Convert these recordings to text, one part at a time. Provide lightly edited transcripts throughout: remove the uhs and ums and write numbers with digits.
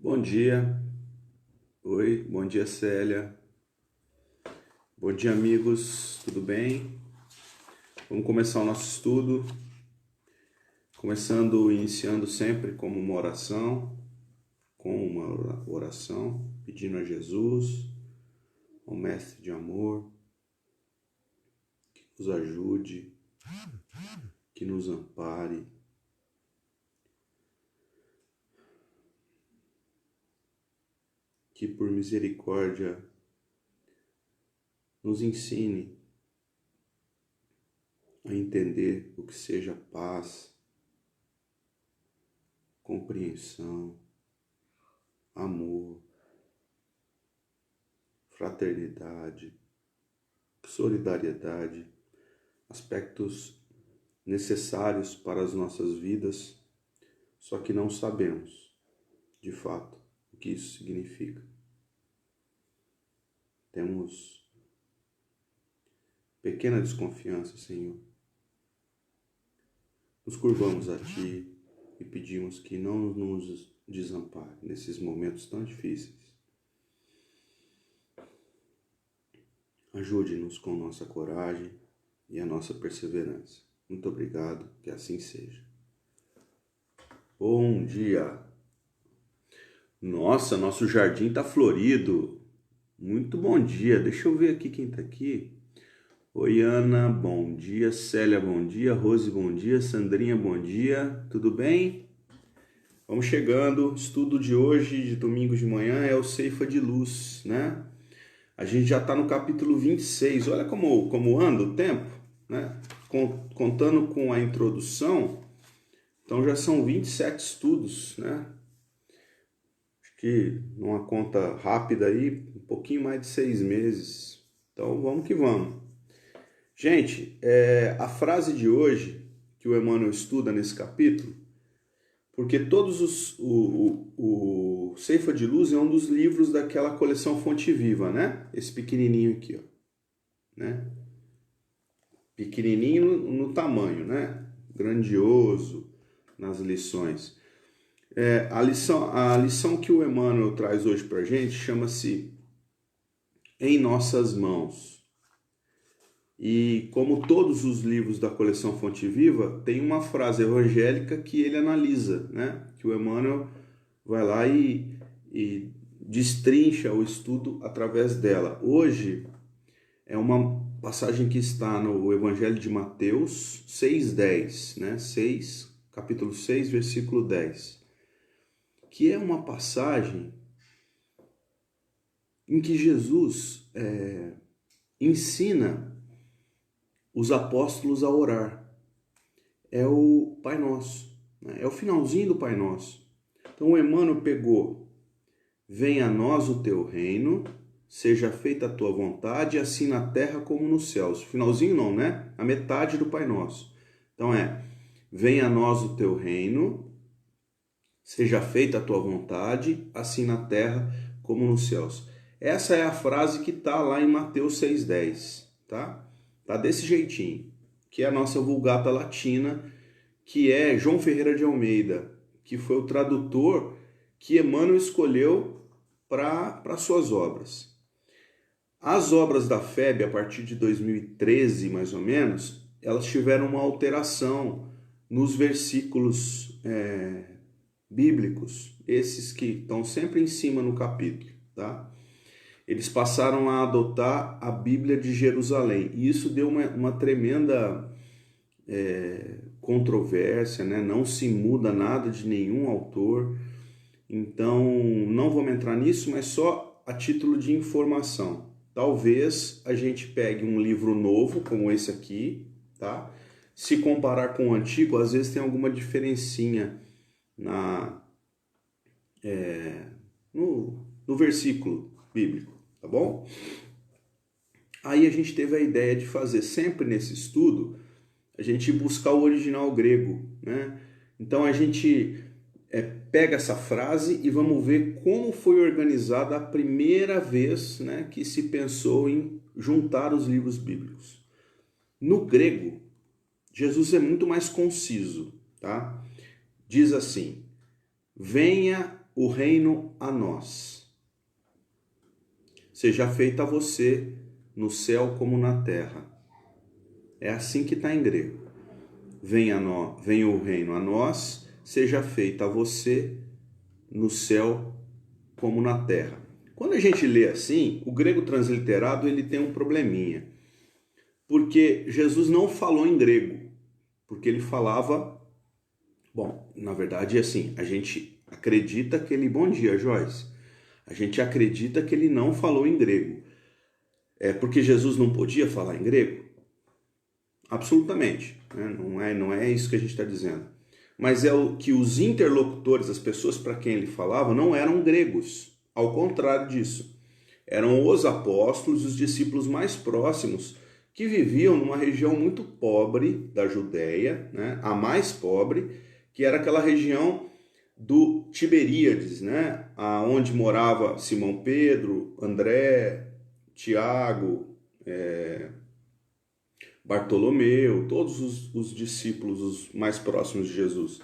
Bom dia, oi, bom dia Célia, bom dia amigos, tudo bem? Vamos começar o nosso estudo, iniciando sempre com uma oração, pedindo a Jesus, ao Mestre de amor, que nos ajude, que nos ampare, que por misericórdia nos ensine a entender o que seja paz, compreensão, amor, fraternidade, solidariedade, aspectos necessários para as nossas vidas, só que não sabemos, de fato, o que isso significa. Temos pequena desconfiança, Senhor. Nos curvamos a Ti e pedimos que não nos desampare nesses momentos tão difíceis. Ajude-nos com nossa coragem e a nossa perseverança. Muito obrigado, que assim seja. Bom dia! Nossa, nosso jardim está florido. Muito bom dia. Deixa eu ver aqui quem está aqui. Oi, Ana, bom dia. Célia, bom dia. Rose, bom dia. Sandrinha, bom dia. Tudo bem? Vamos chegando. Estudo de hoje, de domingo de manhã, é o Ceifa de Luz, né? A gente já está no capítulo 26. Olha como anda o tempo, né? Contando com a introdução, então já são 27 estudos, né? Acho que numa conta rápida aí, um pouquinho mais de 6 meses. Então vamos que vamos. Gente, a frase de hoje que o Emmanuel estuda nesse capítulo, porque o Ceifa de Luz é um dos livros daquela coleção Fonte Viva, né? Esse pequenininho aqui, ó, né? Pequenininho no tamanho, né? Grandioso nas lições. A lição que o Emmanuel traz hoje pra gente chama-se Em Nossas Mãos. E como todos os livros da coleção Fonte Viva, tem uma frase evangélica que ele analisa, né? Que o Emmanuel vai lá e destrincha o estudo através dela. Hoje é uma passagem que está no Evangelho de Mateus 6:10, né? Capítulo 6, versículo 10. Que é uma passagem em que Jesus ensina os apóstolos a orar. É o Pai Nosso, né? É o finalzinho do Pai Nosso. Então o Emmanuel pegou: venha a nós o teu reino, seja feita a tua vontade, assim na terra como nos céus. Finalzinho não, né? A metade do Pai Nosso. Então venha a nós o teu reino, seja feita a tua vontade, assim na terra como nos céus. Essa é a frase que está lá em Mateus 6:10, tá? Tá desse jeitinho, que é a nossa Vulgata Latina, que é João Ferreira de Almeida, que foi o tradutor que Emmanuel escolheu para suas obras. As obras da FEB, a partir de 2013, mais ou menos, elas tiveram uma alteração nos versículos bíblicos, esses que estão sempre em cima no capítulo, tá? Eles passaram a adotar a Bíblia de Jerusalém. E isso deu uma tremenda controvérsia, né? Não se muda nada de nenhum autor. Então, não vamos entrar nisso, mas só a título de informação. Talvez a gente pegue um livro novo, como esse aqui, tá? Se comparar com o antigo, às vezes tem alguma diferencinha no versículo bíblico, tá bom? Aí a gente teve a ideia de fazer sempre nesse estudo, a gente buscar o original grego, né? Então a gente pega essa frase e vamos ver como foi organizada a primeira vez, né, que se pensou em juntar os livros bíblicos. No grego, Jesus é muito mais conciso, tá? Diz assim: venha o reino a nós. Seja feita a você no céu como na terra. É assim que está em grego. Venha o reino a nós, seja feita a você no céu como na terra. Quando a gente lê assim, o grego transliterado ele tem um probleminha. Porque Jesus não falou em grego. Porque ele falava... Bom, na verdade, assim, a gente acredita que ele... Bom dia, Joyce. A gente acredita que ele não falou em grego. É porque Jesus não podia falar em grego? Absolutamente. Né? Não é isso que a gente está dizendo. Mas é o que os interlocutores, as pessoas para quem ele falava, não eram gregos. Ao contrário disso. Eram os apóstolos, os discípulos mais próximos, que viviam numa região muito pobre da Judéia, né? A mais pobre, que era aquela região do Tiberíades, né? Onde morava Simão Pedro, André, Tiago, Bartolomeu, todos os discípulos os mais próximos de Jesus.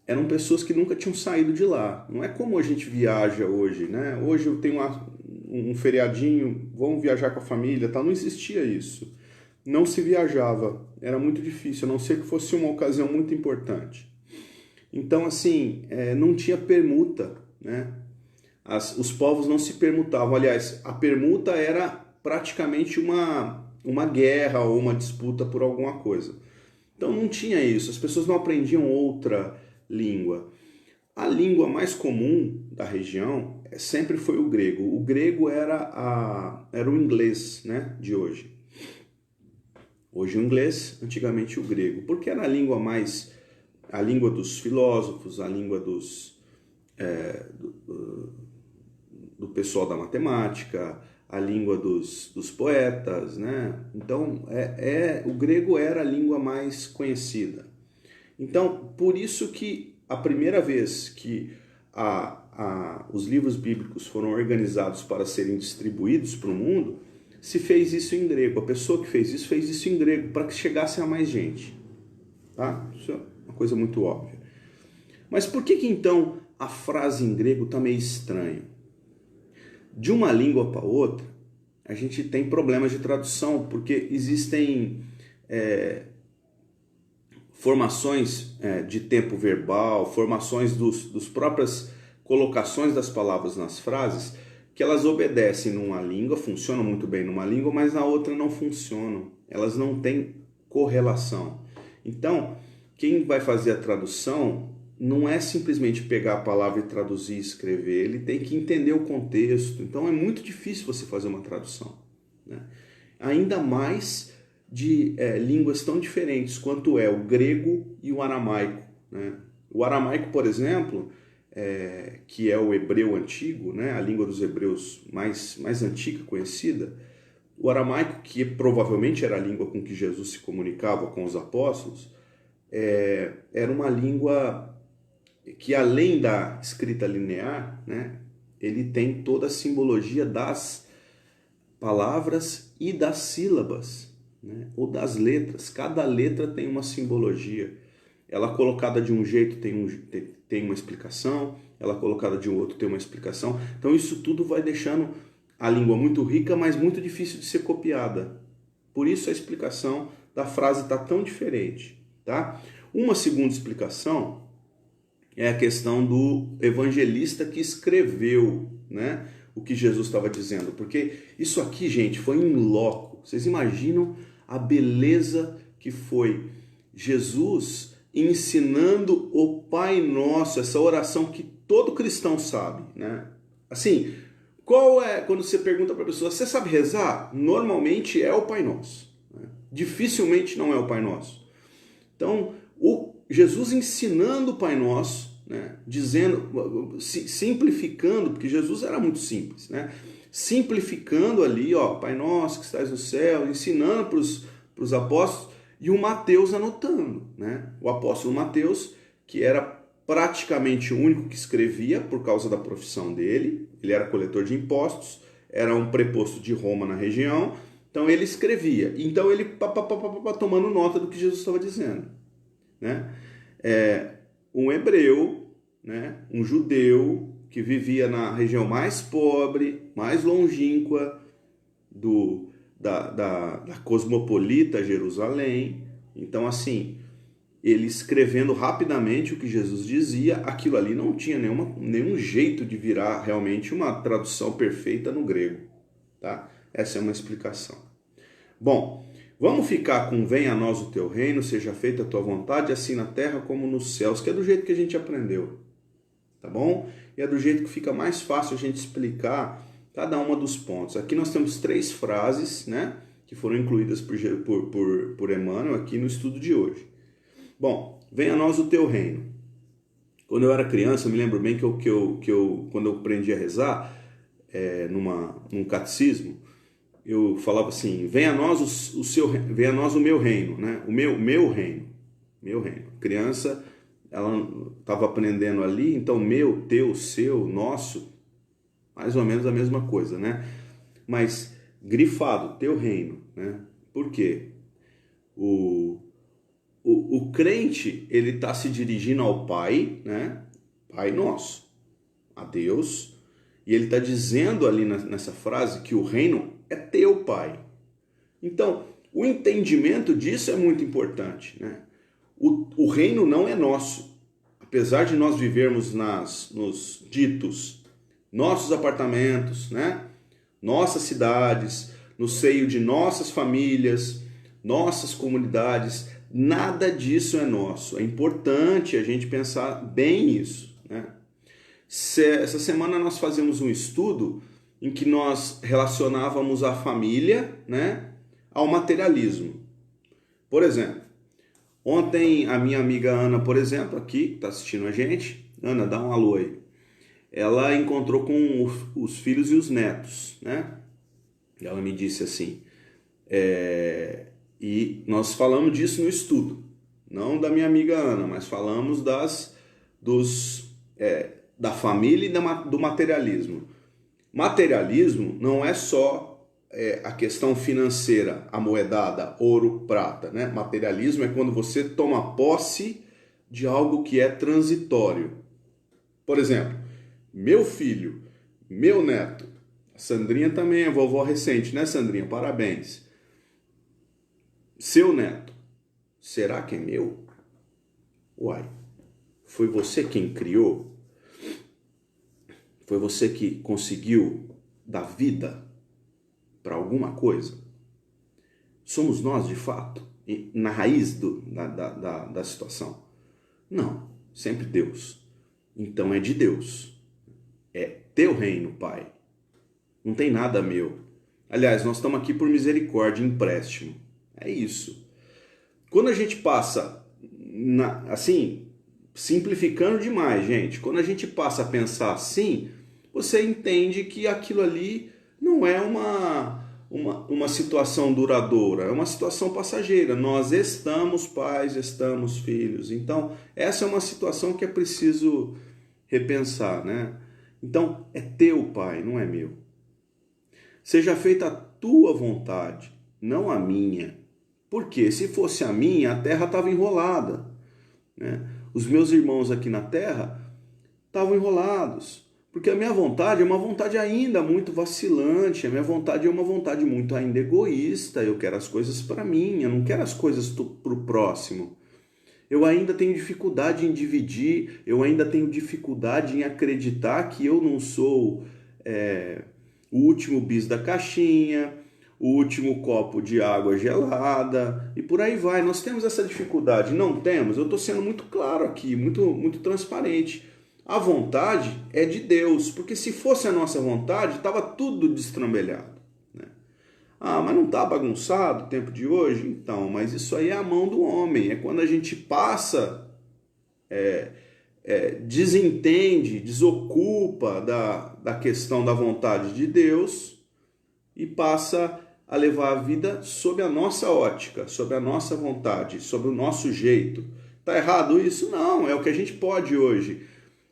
Eram pessoas que nunca tinham saído de lá. Não é como a gente viaja hoje, né? Hoje eu tenho um feriadinho, vamos viajar com a família, tal. Não existia isso. Não se viajava. Era muito difícil, a não ser que fosse uma ocasião muito importante. Então, assim, não tinha permuta, né? Os povos não se permutavam. Aliás, a permuta era praticamente uma guerra ou uma disputa por alguma coisa. Então não tinha isso. As pessoas não aprendiam outra língua. A língua mais comum da região sempre foi o grego. O grego era o inglês, né, de hoje. Hoje o inglês, antigamente o grego. Porque era a língua dos filósofos, a língua do pessoal da matemática, a língua dos poetas, né? Então o grego era a língua mais conhecida. Então, por isso que a primeira vez que os livros bíblicos foram organizados para serem distribuídos para o mundo, se fez isso em grego. A pessoa que fez isso em grego, para que chegasse a mais gente. Tá? Isso é uma coisa muito óbvia. Mas por que então a frase em grego está meio estranha? De uma língua para outra, a gente tem problemas de tradução, porque existem formações de tempo verbal, formações dos próprias colocações das palavras nas frases, que elas obedecem numa língua, funcionam muito bem numa língua, mas na outra não funcionam. Elas não têm correlação. Então, quem vai fazer a tradução não é simplesmente pegar a palavra e traduzir e escrever, ele tem que entender o contexto. Então é muito difícil você fazer uma tradução, né? Ainda mais de línguas tão diferentes quanto é o grego e o aramaico, né? O aramaico, por exemplo, que é o hebreu antigo, né? A língua dos hebreus mais antiga conhecida, o aramaico, que provavelmente era a língua com que Jesus se comunicava com os apóstolos, era uma língua que, além da escrita linear, né, ele tem toda a simbologia das palavras e das sílabas, né, ou das letras. Cada letra tem uma simbologia. Ela colocada de um jeito tem uma explicação, ela colocada de um outro tem uma explicação. Então isso tudo vai deixando a língua muito rica, mas muito difícil de ser copiada. Por isso a explicação da frase está tão diferente, tá? Uma segunda explicação é a questão do evangelista que escreveu, né, o que Jesus estava dizendo. Porque isso aqui, gente, foi in loco. Vocês imaginam a beleza que foi Jesus ensinando o Pai Nosso, essa oração que todo cristão sabe, né? Assim, quando você pergunta para a pessoa, você sabe rezar? Normalmente é o Pai Nosso, né? Dificilmente não é o Pai Nosso. Então, Jesus ensinando o Pai Nosso, né? Dizendo, simplificando, porque Jesus era muito simples, né? Simplificando ali, ó, Pai Nosso que estás no céu, ensinando para os apóstolos, e o Mateus anotando, né? O apóstolo Mateus, que era praticamente o único que escrevia por causa da profissão dele, ele era coletor de impostos, era um preposto de Roma na região, então ele escrevia. Então ele tomando nota do que Jesus estava dizendo, né? Um hebreu né, um judeu que vivia na região mais pobre, mais longínqua da cosmopolita Jerusalém. Então, assim, ele escrevendo rapidamente o que Jesus dizia, aquilo ali não tinha nenhum jeito de virar realmente uma tradução perfeita no grego, tá? Essa é uma explicação. Bom, vamos ficar com venha a nós o teu reino, seja feita a tua vontade, assim na terra como nos céus, que é do jeito que a gente aprendeu, tá bom? E é do jeito que fica mais fácil a gente explicar cada uma dos pontos. Aqui nós temos 3 frases, né, que foram incluídas por Emmanuel aqui no estudo de hoje. Bom, venha a nós o teu reino. Quando eu era criança, eu me lembro bem que quando eu aprendi a rezar, num catecismo, eu falava assim, venha a nós venha a nós o meu reino, né? O meu reino. Criança, ela estava aprendendo ali, então meu, teu, seu, nosso, mais ou menos a mesma coisa, né? Mas grifado, teu reino, né? Por quê? O crente, ele está se dirigindo ao Pai, né? Pai nosso, a Deus, e ele está dizendo ali nessa frase que o reino é teu, Pai. Então, o entendimento disso é muito importante, né? O reino não é nosso. Apesar de nós vivermos nos ditos nossos apartamentos, né? Nossas cidades, no seio de nossas famílias, nossas comunidades, nada disso é nosso. É importante a gente pensar bem isso, né? Essa semana nós fazemos um estudo em que nós relacionávamos a família, né, ao materialismo. Por exemplo, ontem a minha amiga Ana, por exemplo, aqui, que está assistindo a gente, Ana, dá um alô aí. Ela encontrou com os filhos e os netos, né? Ela me disse assim, e nós falamos disso no estudo, não da minha amiga Ana, mas falamos da família e do materialismo. Materialismo não é só a questão financeira, amoedada, ouro, prata, né? Materialismo é quando você toma posse de algo que é transitório. Por exemplo, meu filho, meu neto, a Sandrinha também é vovó recente, né, Sandrinha? Parabéns. Seu neto, será que é meu? Uai, foi você quem criou? Foi você que conseguiu dar vida para alguma coisa? Somos nós, de fato, na raiz da situação? Não, sempre Deus. Então é de Deus. É teu reino, Pai. Não tem nada meu. Aliás, nós estamos aqui por misericórdia, empréstimo. É isso. Quando a gente passa, assim, simplificando demais, gente, quando a gente passa a pensar assim, você entende que aquilo ali não é uma situação duradoura, é uma situação passageira. Nós estamos pais, estamos filhos. Então, essa é uma situação que é preciso repensar, né? Então, é teu, Pai, não é meu. Seja feita a tua vontade, não a minha. Porque se fosse a minha, a terra estava enrolada, né? Os meus irmãos aqui na terra estavam enrolados. Porque a minha vontade é uma vontade ainda muito vacilante, a minha vontade é uma vontade muito ainda egoísta. Eu quero as coisas para mim, eu não quero as coisas para o próximo. Eu ainda tenho dificuldade em dividir, eu ainda tenho dificuldade em acreditar que eu não sou o último bis da caixinha, o último copo de água gelada, e por aí vai. Nós temos essa dificuldade, não temos? Eu estou sendo muito claro aqui, muito transparente. A vontade é de Deus, porque se fosse a nossa vontade, estava tudo destrambelhado, né? Ah, mas não está bagunçado o tempo de hoje? Então, mas isso aí é a mão do homem, é quando a gente passa, desentende, desocupa da questão da vontade de Deus e passa a levar a vida sob a nossa ótica, sob a nossa vontade, sob o nosso jeito. Está errado isso? Não, é o que a gente pode hoje.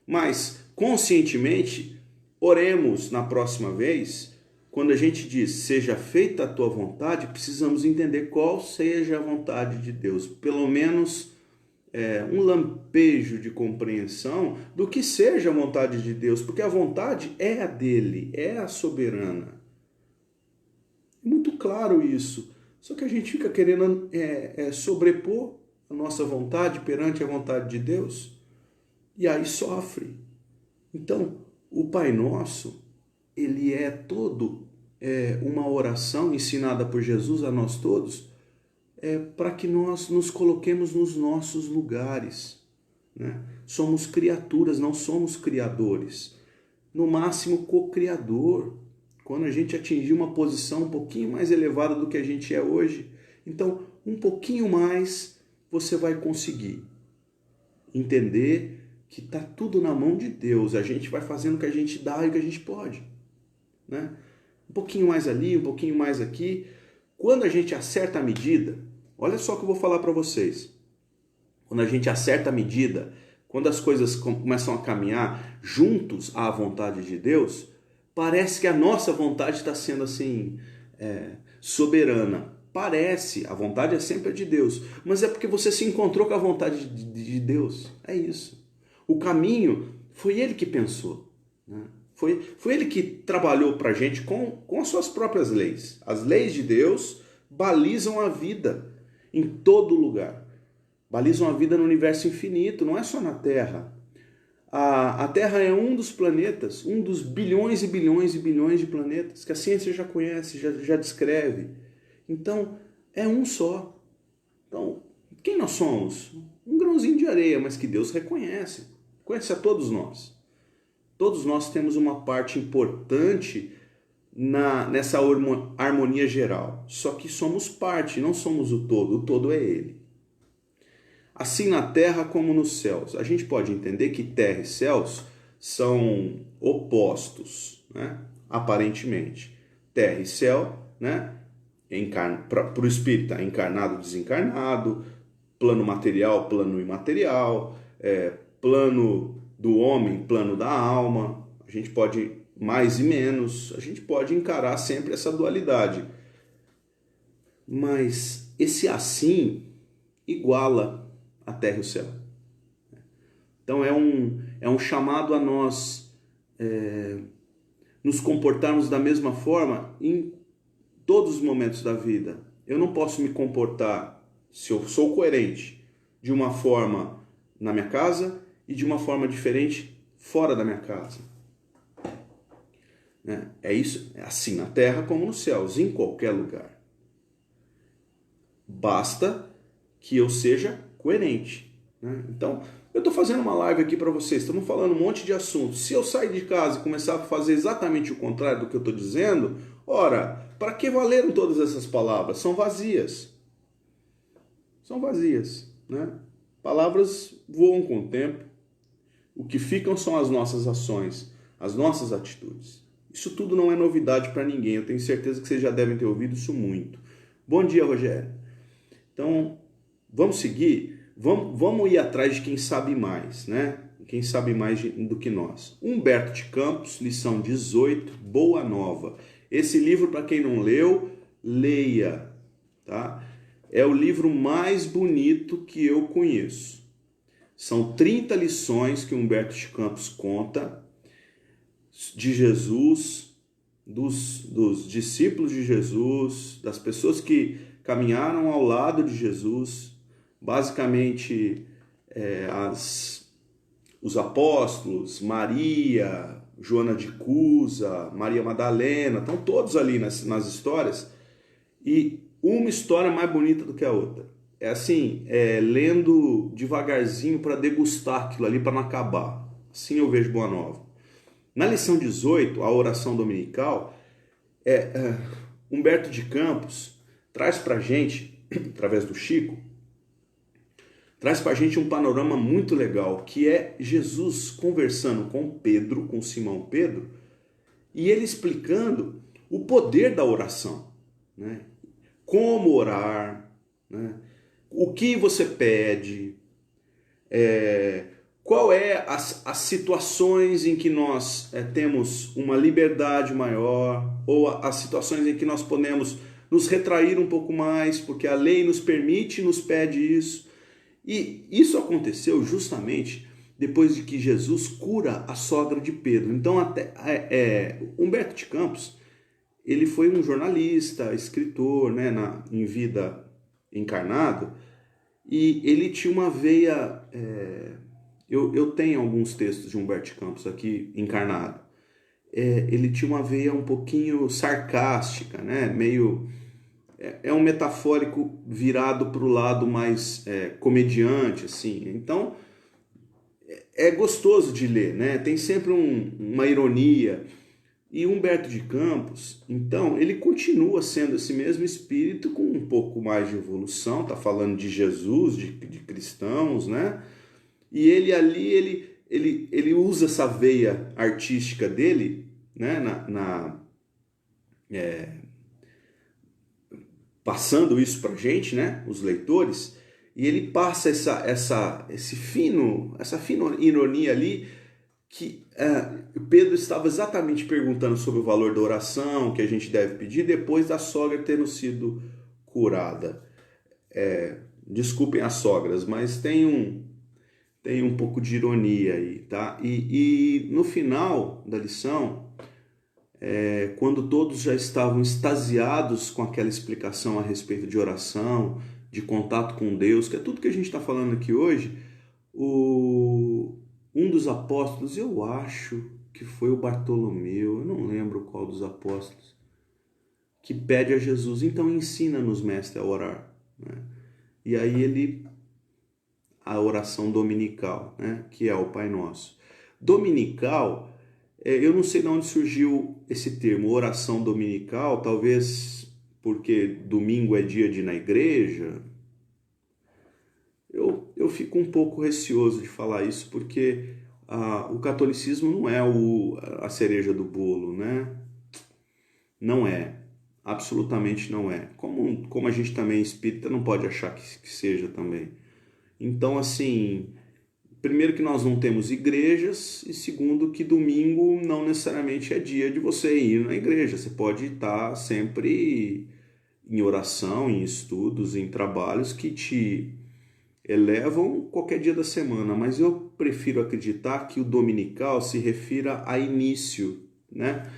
Mas, conscientemente, oremos na próxima vez, quando a gente diz, seja feita a tua vontade, precisamos entender qual seja a vontade de Deus. Pelo menos um lampejo de compreensão do que seja a vontade de Deus, porque a vontade é a dele, é a soberana. É muito claro isso. Só que a gente fica querendo sobrepor a nossa vontade perante a vontade de Deus, e aí sofre. Então, o Pai Nosso, ele é todo uma oração ensinada por Jesus a nós todos, para que nós nos coloquemos nos nossos lugares, né? Somos criaturas, não somos criadores. No máximo, co-criador. Quando a gente atingir uma posição um pouquinho mais elevada do que a gente é hoje, então, um pouquinho mais, você vai conseguir entender que está tudo na mão de Deus. A gente vai fazendo o que a gente dá e o que a gente pode, né? Um pouquinho mais ali, um pouquinho mais aqui. Quando a gente acerta a medida, olha só o que eu vou falar para vocês. Quando a gente acerta a medida, quando as coisas começam a caminhar juntos à vontade de Deus, parece que a nossa vontade está sendo assim, soberana. Parece, a vontade é sempre a de Deus, mas é porque você se encontrou com a vontade de Deus. É isso. O caminho foi Ele que pensou, né? Foi Ele que trabalhou para a gente com as suas próprias leis. As leis de Deus balizam a vida em todo lugar. Balizam a vida no universo infinito, não é só na Terra. A Terra é um dos planetas, um dos bilhões e bilhões e bilhões de planetas que a ciência já conhece, já descreve. Então, é um só. Então, quem nós somos? Um grãozinho de areia, mas que Deus reconhece. Conhece a todos nós. Todos nós temos uma parte importante nessa harmonia geral. Só que somos parte, não somos o todo é Ele. Assim na terra como nos céus. A gente pode entender que terra e céus são opostos, né? Aparentemente. Terra e céu, né? Para o espírito, encarnado, desencarnado, plano material, plano imaterial, plano do homem, plano da alma. A gente pode mais e menos, a gente pode encarar sempre essa dualidade. Mas esse assim iguala a terra e o céu. Então é um chamado a nós nos comportarmos da mesma forma em todos os momentos da vida. Eu não posso me comportar, se eu sou coerente, de uma forma na minha casa e de uma forma diferente fora da minha casa. É isso, é assim na terra como nos céus, em qualquer lugar. Basta que eu seja coerente, né? Então, eu estou fazendo uma live aqui para vocês, estamos falando um monte de assuntos. Se eu sair de casa e começar a fazer exatamente o contrário do que eu estou dizendo, ora, para que valeram todas essas palavras? São vazias. São vazias, né? Palavras voam com o tempo. O que ficam são as nossas ações, as nossas atitudes. Isso tudo não é novidade para ninguém. Eu tenho certeza que vocês já devem ter ouvido isso muito. Bom dia, Rogério. Então, vamos seguir. Vamos ir atrás de quem sabe mais, né? Quem sabe mais do que nós. Humberto de Campos, lição 18, Boa Nova. Esse livro, para quem não leu, leia, tá? É o livro mais bonito que eu conheço. São 30 lições que Humberto de Campos conta de Jesus, dos discípulos de Jesus, das pessoas que caminharam ao lado de Jesus, basicamente os apóstolos, Maria, Joana de Cusa, Maria Madalena, estão todos ali nas histórias, e uma história mais bonita do que a outra. É assim, lendo devagarzinho para degustar aquilo ali, para não acabar. Assim eu vejo Boa Nova. Na lição 18, a oração dominical, Humberto de Campos traz para a gente, através do Chico, traz para a gente um panorama muito legal, que é Jesus conversando com Pedro, com Simão Pedro, e ele explicando o poder da oração, né? Como orar, né? O que você pede, qual é as situações em que nós temos uma liberdade maior, ou as situações em que nós podemos nos retrair um pouco mais, porque a lei nos permite, nos pede isso. E isso aconteceu justamente depois de que Jesus cura a sogra de Pedro. Então, Humberto de Campos, ele foi um jornalista, escritor, né, em vida encarnado, e ele tinha uma veia... eu tenho alguns textos de Humberto de Campos aqui encarnado. Ele tinha uma veia um pouquinho sarcástica, né, meio... É um metafórico virado para o lado mais comediante, assim. Então, é gostoso de ler, né? Tem sempre uma ironia. E Humberto de Campos, então, ele continua sendo esse mesmo espírito com um pouco mais de evolução, tá falando de Jesus, de cristãos, né? E ele ali, ele usa essa veia artística dele, né? Passando isso pra gente, né? Os leitores, e ele passa essa fina ironia ali, que Pedro estava exatamente perguntando sobre o valor da oração que a gente deve pedir depois da sogra tendo sido curada. Desculpem as sogras, mas tem um pouco de ironia aí, tá? E no final da lição, quando todos já estavam extasiados com aquela explicação a respeito de oração, de contato com Deus, que é tudo que a gente está falando aqui hoje, um dos apóstolos, eu acho que foi o Bartolomeu, eu não lembro qual dos apóstolos, que pede a Jesus, então ensina-nos, mestre, a orar. Né? E aí a oração dominical, né? Que é o Pai Nosso. Dominical, eu não sei de onde surgiu esse termo, oração dominical, talvez porque domingo é dia de ir na igreja. Eu fico um pouco receoso de falar isso, porque o catolicismo não é a cereja do bolo, né? Não é, absolutamente não é. Como a gente também espírita não pode achar que seja também. Então, assim, primeiro que nós não temos igrejas, e segundo que domingo não necessariamente é dia de você ir na igreja. Você pode estar sempre em oração, em estudos, em trabalhos que te elevam qualquer dia da semana, mas eu prefiro acreditar que o dominical se refira a início, né?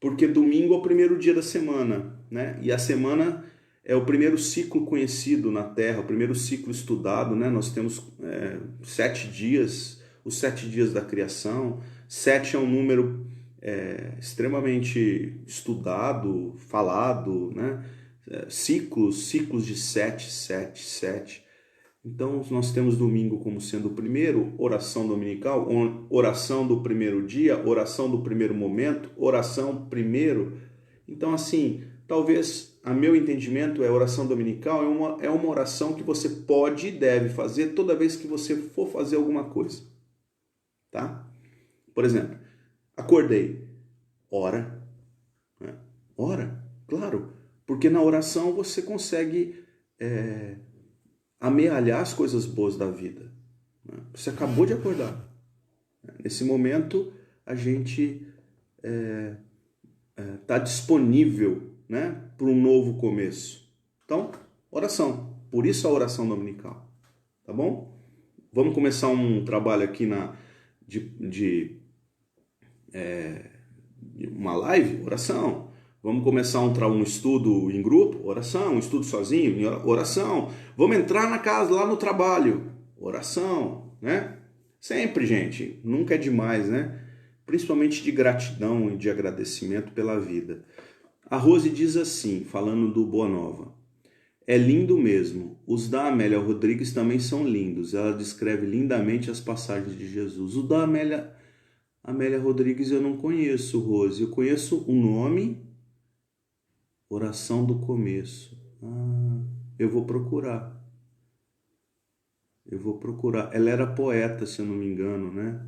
Porque domingo é o primeiro dia da semana, né? E a semana é o primeiro ciclo conhecido na Terra, o primeiro ciclo estudado, né? Nós temos 7 dias, os 7 dias da criação. 7 é um número extremamente estudado, falado, né? Ciclos de 7, 7, 7. Então, nós temos domingo como sendo o primeiro, oração dominical, oração do primeiro dia, oração do primeiro momento, oração primeiro. Então, assim, talvez, a meu entendimento, a oração dominical é uma oração que você pode e deve fazer toda vez que você for fazer alguma coisa, tá? Por exemplo, acordei, ora, né? Ora, claro, porque na oração você consegue amealhar as coisas boas da vida. Né? Você acabou de acordar. Nesse momento, a gente está disponível, né, para um novo começo. Então, oração. Por isso a oração dominical. Tá bom? Vamos começar um trabalho aqui de uma live? Oração. Vamos começar um estudo em grupo? Oração. Um estudo sozinho? Oração. Vamos entrar na casa, lá no trabalho? Oração, né? Sempre, gente. Nunca é demais, né? Principalmente de gratidão e de agradecimento pela vida. A Rose diz assim, falando do Boa Nova: é lindo mesmo. Os da Amélia Rodrigues também são lindos. Ela descreve lindamente as passagens de Jesus. O da Amélia Rodrigues eu não conheço, Rose. Eu conheço o nome, Oração do Começo. Eu vou procurar. Ela era poeta, se eu não me engano, né?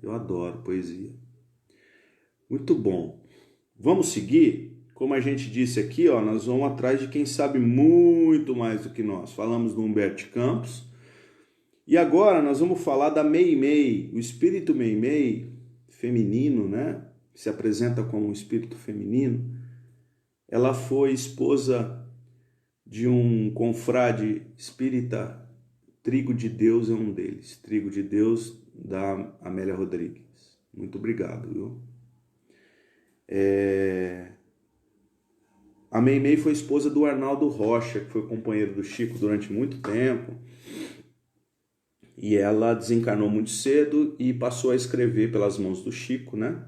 Eu adoro poesia. Muito bom. Vamos seguir? Como a gente disse aqui, ó, nós vamos atrás de quem sabe muito mais do que nós. Falamos do Humberto de Campos. E agora nós vamos falar da Meimei, o espírito Meimei, feminino, né? Se apresenta como um espírito feminino. Ela foi esposa de um confrade espírita. Trigo de Deus é um deles. Trigo de Deus, da Amélia Rodrigues. Muito obrigado, viu? A Meimei foi esposa do Arnaldo Rocha, que foi companheiro do Chico durante muito tempo. E ela desencarnou muito cedo e passou a escrever pelas mãos do Chico, né?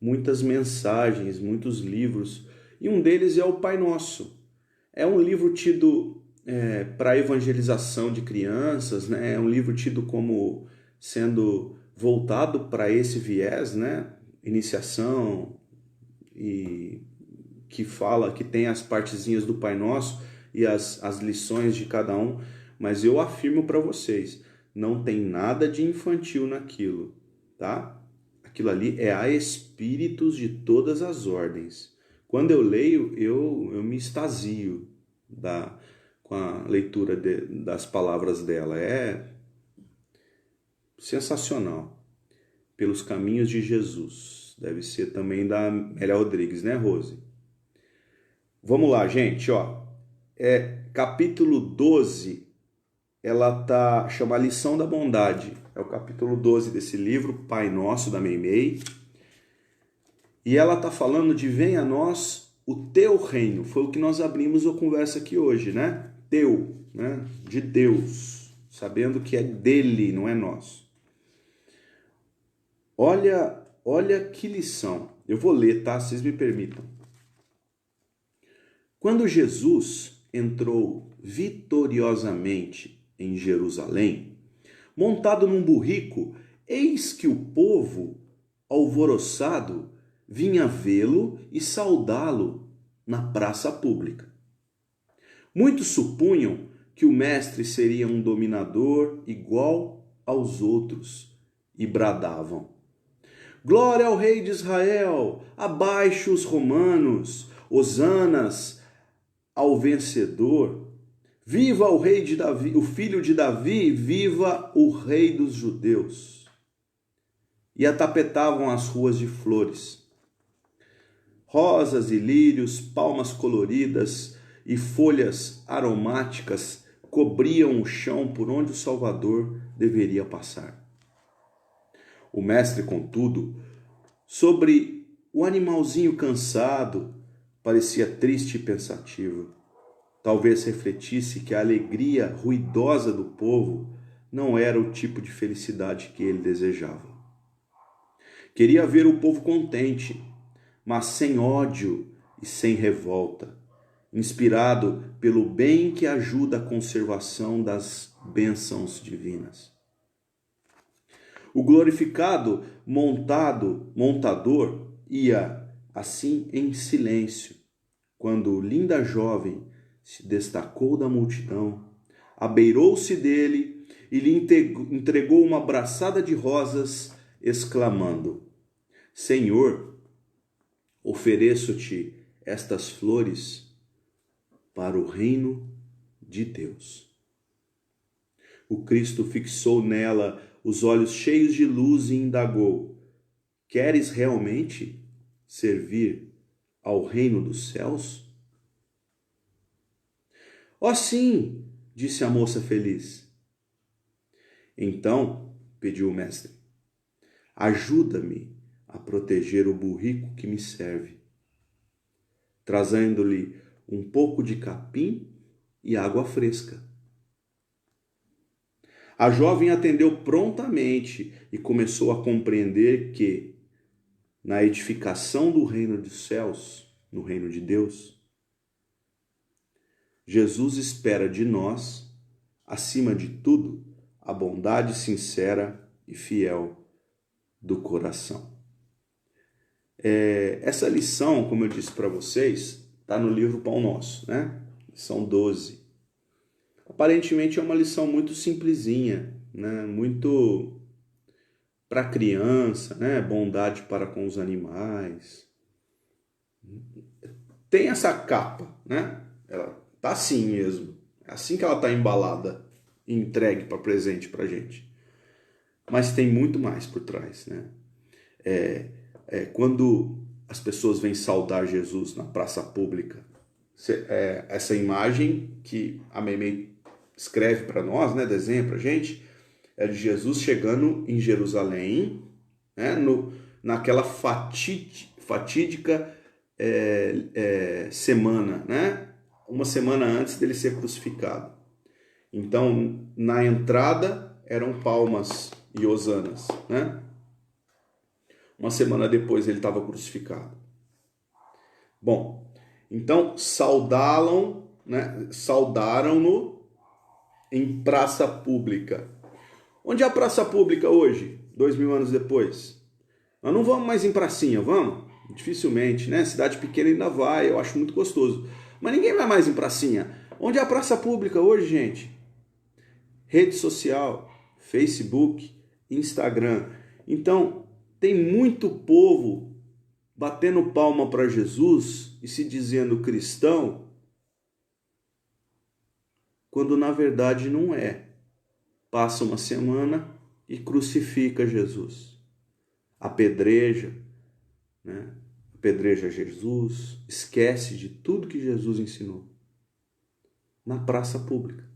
Muitas mensagens, muitos livros. E um deles é o Pai Nosso. É um livro tido para evangelização de crianças, né? É um livro tido como sendo voltado para esse viés, né? Iniciação, e que fala, que tem as partezinhas do Pai Nosso e as lições de cada um. Mas eu afirmo para vocês, não tem nada de infantil naquilo, tá? Aquilo ali é a espíritos de todas as ordens. Quando eu leio, eu me extasio com a leitura das palavras dela. É sensacional. Pelos caminhos de Jesus. Deve ser também da Amélia Rodrigues, né, Rose? Vamos lá, gente, ó. Capítulo 12, ela chama a Lição da Bondade. É o capítulo 12 desse livro, Pai Nosso, da Meimei. E ela tá falando de venha a nós o teu reino. Foi o que nós abrimos a conversa aqui hoje, né? Teu, né? De Deus. Sabendo que é dele, não é nosso. Olha que lição. Eu vou ler, tá? Vocês me permitam. Quando Jesus entrou vitoriosamente em Jerusalém, montado num burrico, eis que o povo, alvoroçado, vinha vê-lo e saudá-lo na praça pública. Muitos supunham que o mestre seria um dominador igual aos outros e bradavam: glória ao rei de Israel, abaixo os romanos, hosanas ao vencedor, viva o rei de Davi, o filho de Davi, viva o rei dos judeus. E atapetavam as ruas de flores. Rosas e lírios, palmas coloridas e folhas aromáticas cobriam o chão por onde o Salvador deveria passar. O mestre, contudo, sobre o animalzinho cansado, parecia triste e pensativo. Talvez refletisse que a alegria ruidosa do povo não era o tipo de felicidade que ele desejava. Queria ver o povo contente, mas sem ódio e sem revolta, inspirado pelo bem que ajuda a conservação das bênçãos divinas. O glorificado montador ia assim em silêncio, quando linda jovem se destacou da multidão, abeirou-se dele e lhe entregou uma braçada de rosas, exclamando: Senhor, ofereço-te estas flores para o reino de Deus. O Cristo fixou nela os olhos cheios de luz e indagou: queres realmente servir ao reino dos céus? Oh, sim, disse a moça feliz. Então, pediu o mestre, ajuda-me a proteger o burrico que me serve, trazendo-lhe um pouco de capim e água fresca. A jovem atendeu prontamente e começou a compreender que, na edificação do reino dos céus, no reino de Deus, Jesus espera de nós, acima de tudo, a bondade sincera e fiel do coração. Essa lição, como eu disse para vocês, está no livro Pão Nosso, né? Lição 12. Aparentemente é uma lição muito simplesinha, né? Muito para criança, né? Bondade para com os animais. Tem essa capa, né? Ela tá assim mesmo. É assim que ela tá embalada e entregue para presente pra gente. Mas tem muito mais por trás, né? Quando as pessoas vêm saudar Jesus na praça pública, essa imagem que a Meimei escreve para nós, né, desenha para a gente, é de Jesus chegando em Jerusalém, né, naquela fatídica semana, né, uma semana antes dele ser crucificado. Então, na entrada eram palmas e hosanas, né? Uma semana depois ele estava crucificado. Bom, então saudaram-no em praça pública. Onde é a praça pública hoje, 2000 anos depois? Nós não vamos mais em pracinha, vamos? Dificilmente, né? Cidade pequena ainda vai, eu acho muito gostoso. Mas ninguém vai mais em pracinha. Onde é a praça pública hoje, gente? Rede social, Facebook, Instagram. Então, tem muito povo batendo palma para Jesus e se dizendo cristão, quando na verdade não é. Passa uma semana e crucifica Jesus. Apedreja, né? Apedreja Jesus, esquece de tudo que Jesus ensinou. Na praça pública.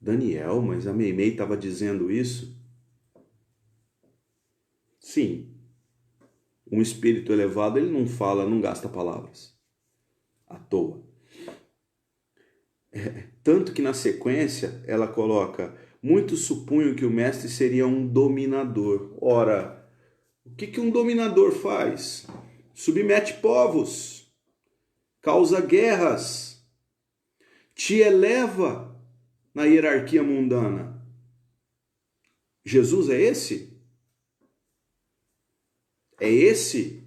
Daniel, mas a Meimei estava dizendo isso? Sim. Um espírito elevado, ele não fala, não gasta palavras à toa. Tanto que na sequência ela coloca: muitos supunham que o mestre seria um dominador. Ora, o que um dominador faz? Submete povos, causa guerras, te eleva na hierarquia mundana. Jesus é esse? É esse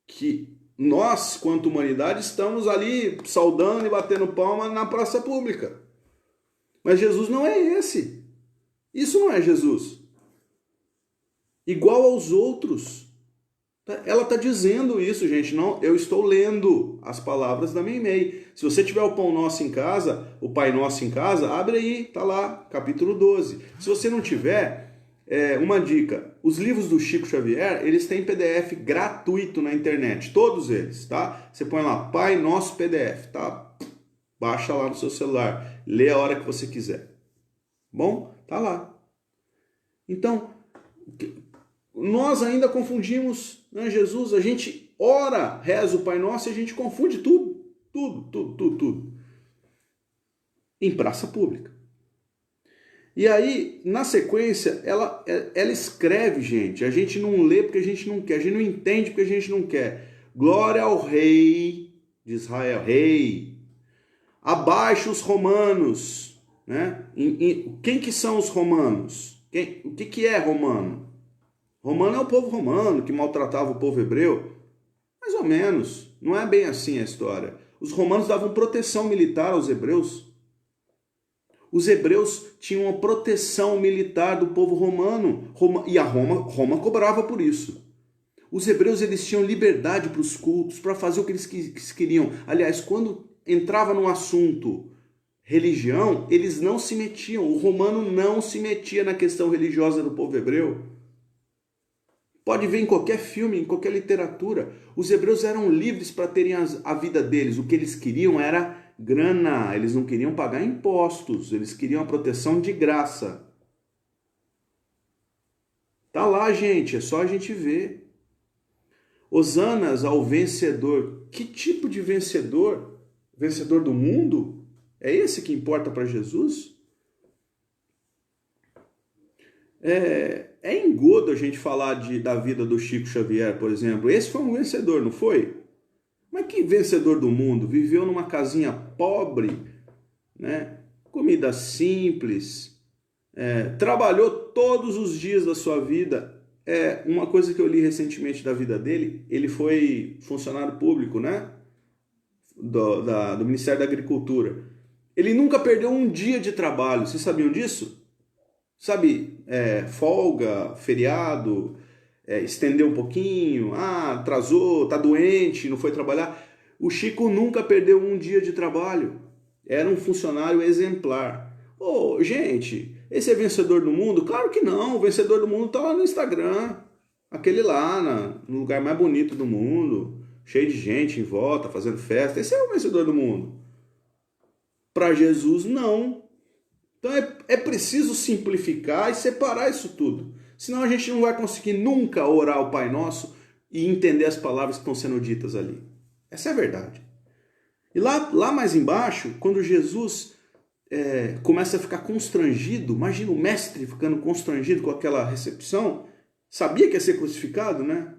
que nós, quanto humanidade, estamos ali saudando e batendo palma na praça pública. Mas Jesus não é esse. Isso não é Jesus. Igual aos outros. Ela está dizendo isso, gente. Não, eu estou lendo as palavras da Meimei. Se você tiver o Pão Nosso em casa, o Pai Nosso em casa, abre aí, tá lá, capítulo 12. Se você não tiver, uma dica. Os livros do Chico Xavier, eles têm PDF gratuito na internet. Todos eles, tá? Você põe lá, Pai Nosso PDF, tá? Baixa lá no seu celular. Lê a hora que você quiser. Bom? Tá lá. Então, nós ainda confundimos, né, Jesus, a gente ora, reza o Pai Nosso e a gente confunde tudo. Tudo. Em praça pública. E aí, na sequência, ela escreve, gente. A gente não lê porque a gente não quer. A gente não entende porque a gente não quer. Glória ao rei de Israel. Rei. Abaixo os romanos. Né? Quem que são os romanos? O que é romano? Romano é o povo romano que maltratava o povo hebreu. Mais ou menos. Não é bem assim a história. Os romanos davam proteção militar aos hebreus. Os hebreus tinham uma proteção militar do povo romano. E a Roma cobrava por isso. Os hebreus, eles tinham liberdade para os cultos, para fazer o que eles queriam. Aliás, quando entrava no assunto religião, eles não se metiam. O romano não se metia na questão religiosa do povo hebreu. Pode ver em qualquer filme, em qualquer literatura. Os hebreus eram livres para terem a vida deles. O que eles queriam era grana. Eles não queriam pagar impostos. Eles queriam a proteção de graça. Tá lá, gente. É só a gente ver. Hosanas ao vencedor. Que tipo de vencedor? Vencedor do mundo? É esse que importa para Jesus? É engodo a gente falar da vida do Chico Xavier, por exemplo. Esse foi um vencedor, não foi? Mas que vencedor do mundo? Viveu numa casinha pobre, né? Comida simples, trabalhou todos os dias da sua vida. Uma coisa que eu li recentemente da vida dele, ele foi funcionário público, né? Do Ministério da Agricultura. Ele nunca perdeu um dia de trabalho. Vocês sabiam disso? Sabe, folga, feriado, estendeu um pouquinho, atrasou, tá doente, não foi trabalhar. O Chico nunca perdeu um dia de trabalho. Era um funcionário exemplar. Gente, esse é vencedor do mundo? Claro que não, o vencedor do mundo tá lá no Instagram. Aquele lá, no lugar mais bonito do mundo. cheio de gente em volta, fazendo festa. Esse é o vencedor do mundo. Para Jesus, não. Então é preciso simplificar e separar isso tudo. Senão a gente não vai conseguir nunca orar o Pai Nosso e entender as palavras que estão sendo ditas ali. Essa é a verdade. E lá mais embaixo, quando Jesus começa a ficar constrangido, imagina o mestre ficando constrangido com aquela recepção, sabia que ia ser crucificado, né?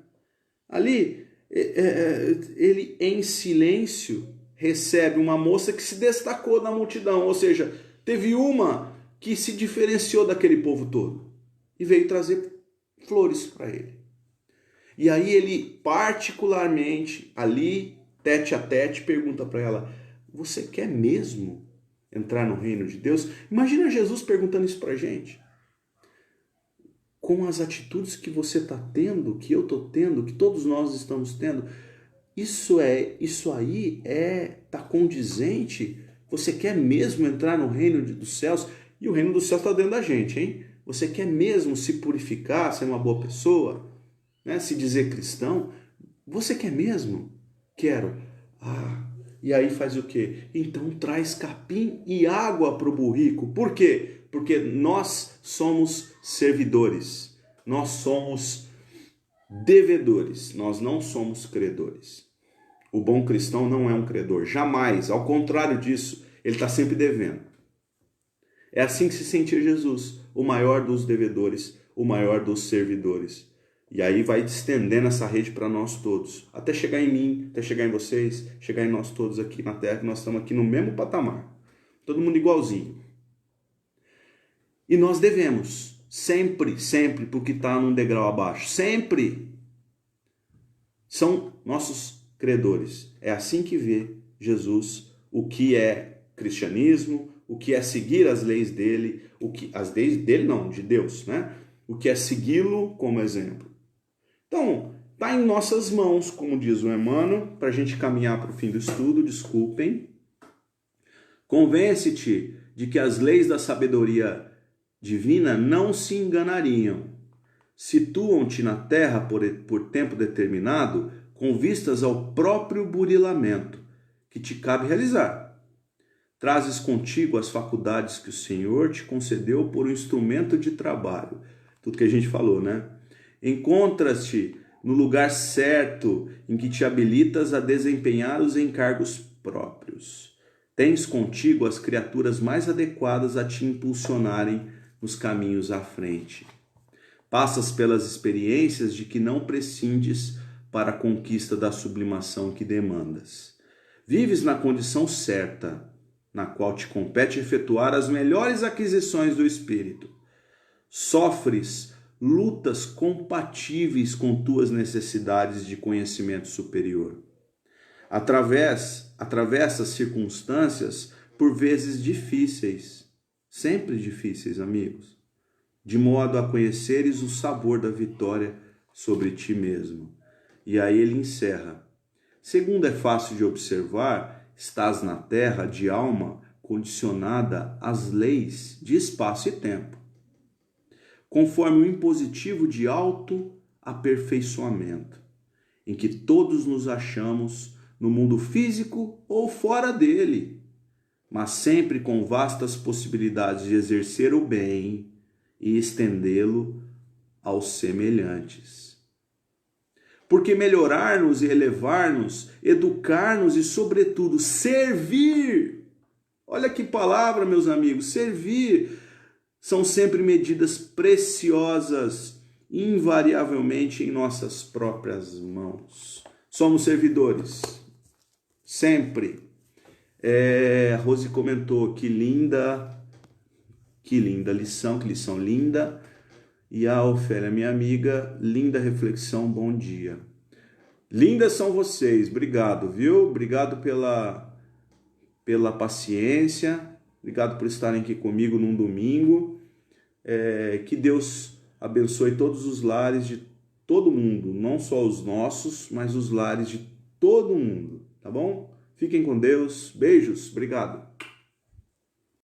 Ali, ele em silêncio recebe uma moça que se destacou da multidão, ou seja, teve uma que se diferenciou daquele povo todo e veio trazer flores para ele. E aí ele particularmente, ali, tete a tete, pergunta para ela, você quer mesmo entrar no reino de Deus? Imagina Jesus perguntando isso para a gente. Com as atitudes que você está tendo, que eu estou tendo, que todos nós estamos tendo, isso aí está condizente. Você quer mesmo entrar no reino dos céus? E o reino dos céus está dentro da gente, hein? Você quer mesmo se purificar, ser uma boa pessoa, né? Se dizer cristão? Você quer mesmo? Quero. E aí faz o quê? Então traz capim e água para o burrico. Por quê? Porque nós somos servidores. Nós somos devedores. Nós não somos credores. O bom cristão não é um credor. Jamais. Ao contrário disso, ele está sempre devendo. É assim que se sentia Jesus. O maior dos devedores. O maior dos servidores. E aí vai estendendo essa rede para nós todos, até chegar em mim, até chegar em vocês, chegar em nós todos aqui na Terra, que nós estamos aqui no mesmo patamar. Todo mundo igualzinho. E nós devemos, sempre, porque está num degrau abaixo. Sempre são nossos credores. É assim que vê Jesus o que é cristianismo, o que é seguir as leis dele, as leis dele não, de Deus, né? O que é segui-lo como exemplo. Então, está em nossas mãos, como diz o Emmanuel, para a gente caminhar para o fim do estudo, desculpem. Convence-te de que as leis da sabedoria divina não se enganariam. Situam-te na terra por tempo determinado, com vistas ao próprio burilamento, que te cabe realizar. Trazes contigo as faculdades que o Senhor te concedeu por um instrumento de trabalho. Tudo que a gente falou, né? Encontras-te no lugar certo em que te habilitas a desempenhar os encargos próprios. Tens contigo as criaturas mais adequadas a te impulsionarem nos caminhos à frente. Passas pelas experiências de que não prescindes para a conquista da sublimação que demandas. Vives na condição certa, na qual te compete efetuar as melhores aquisições do espírito. Sofres lutas compatíveis com tuas necessidades de conhecimento superior. Atravessas circunstâncias por vezes difíceis, sempre difíceis, amigos, de modo a conheceres o sabor da vitória sobre ti mesmo. E aí ele encerra. Segundo é fácil de observar, estás na terra de alma condicionada às leis de espaço e tempo, conforme o impositivo de autoaperfeiçoamento, em que todos nos achamos no mundo físico ou fora dele, mas sempre com vastas possibilidades de exercer o bem e estendê-lo aos semelhantes. Porque melhorar-nos e elevar-nos, educar-nos e, sobretudo, servir, olha que palavra, meus amigos, servir, são sempre medidas preciosas, invariavelmente em nossas próprias mãos. Somos servidores, sempre. A Rose comentou, que linda lição, que lição linda. E a Ofélia, minha amiga, linda reflexão, bom dia. Lindas são vocês, obrigado, viu? Obrigado pela paciência. Obrigado por estarem aqui comigo num domingo. Que Deus abençoe todos os lares de todo mundo, não só os nossos, mas os lares de todo mundo, tá bom? Fiquem com Deus, beijos, obrigado.